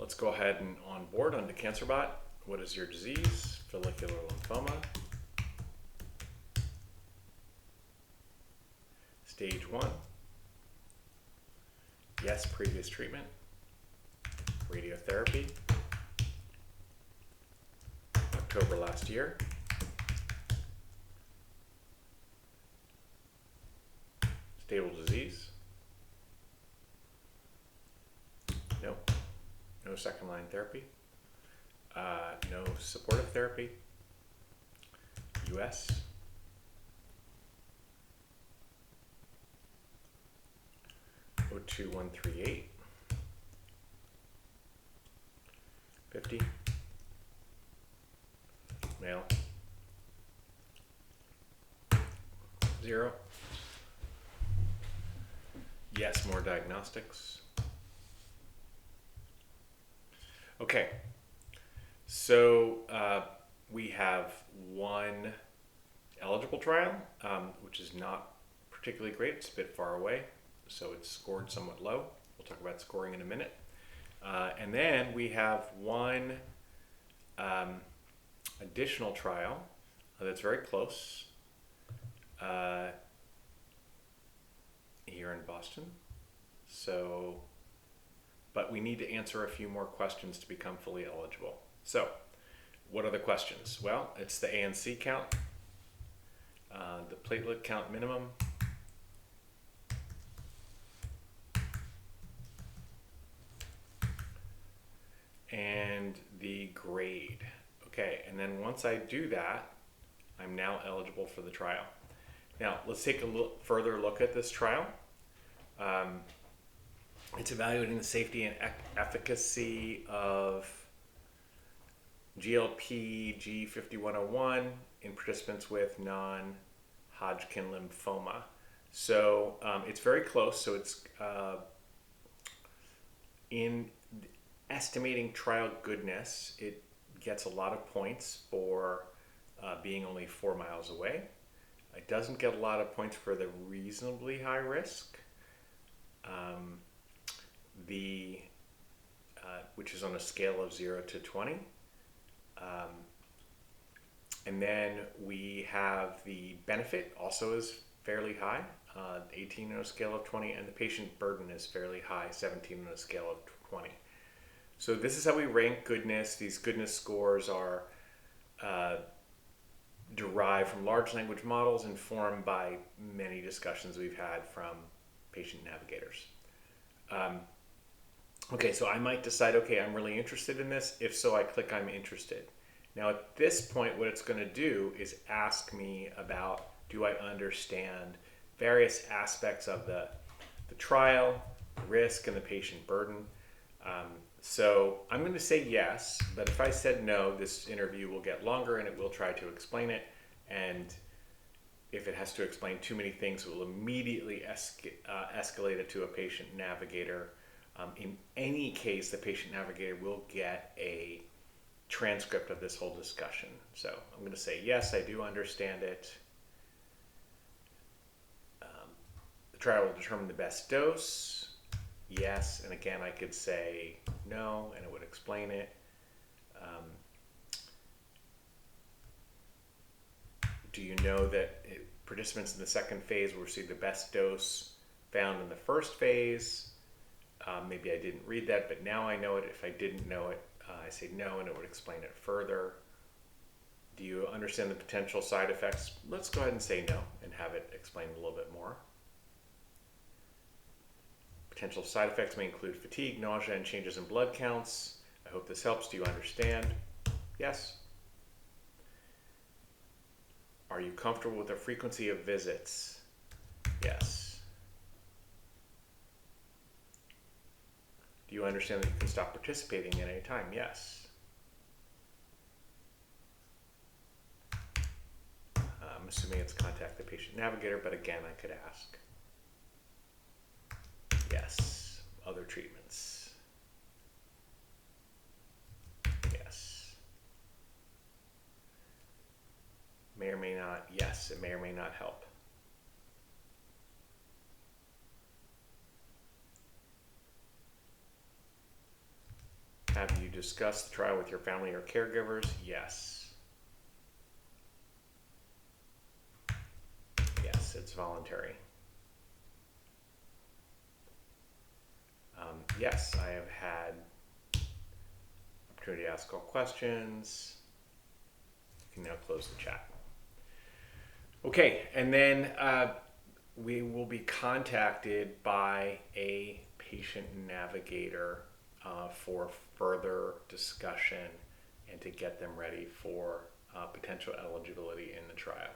Let's go ahead and onboard onto CancerBot. What is your disease? Follicular lymphoma. Stage 1. Yes, previous treatment. Radiotherapy. October last year. Stable disease. No. No second line therapy. No supportive therapy. US. O2138. 50. Male. 0. Yes, more diagnostics. Okay, so we have one eligible trial, which is not particularly great. It's a bit far away, so it's scored somewhat low. We'll talk about scoring in a minute. And then we have one additional trial that's very close here in Boston. So, but we need to answer a few more questions to become fully eligible. So, what are the questions? Well, it's the ANC count, the platelet count minimum, and the grade. Okay, and then once I do that, I'm now eligible for the trial. Now, let's take a further look at this trial. It's evaluating the safety and efficacy of GLP G5101 in participants with non-Hodgkin lymphoma. So it's very close. So it's in estimating trial goodness, it gets a lot of points for being only 4 miles away. It doesn't get a lot of points for the reasonably high risk. Which is on a scale of 0 to 20. And then we have the benefit also is fairly high, 18 on a scale of 20, and the patient burden is fairly high, 17 on a scale of 20. So this is how we rank goodness. These goodness scores are derived from large language models informed by many discussions we've had from patient navigators. Okay, so I might decide, okay, I'm really interested in this. If so, I click I'm interested. Now at this point, what it's going to do is ask me about, do I understand various aspects of the trial, the risk, and the patient burden. So I'm going to say yes, but if I said no, this interview will get longer and it will try to explain it. And if it has to explain too many things, it will immediately escalate it to a patient navigator. In any case, the patient navigator will get a transcript of this whole discussion. So I'm going to say, yes, I do understand it. The trial will determine the best dose. Yes, and again, I could say no, and it would explain it. Do you know that participants in the second phase will receive the best dose found in the first phase? Maybe I didn't read that, but now I know it. If I didn't know it, I say no, and it would explain it further. Do you understand the potential side effects? Let's go ahead and say no and have it explained a little bit more. Potential side effects may include fatigue, nausea, and changes in blood counts. I hope this helps. Do you understand? Yes. Are you comfortable with the frequency of visits? Yes. Do you understand that you can stop participating at any time? Yes. I'm assuming it's contact the patient navigator, but again, I could ask. Yes. Other treatments? Yes. May or may not? Yes, it may or may not help. Have you discussed the trial with your family or caregivers? Yes. Yes, it's voluntary. Yes, I have had opportunity to ask all questions. You can now close the chat. Okay, and then we will be contacted by a patient navigator for further discussion and to get them ready for potential eligibility in the trial.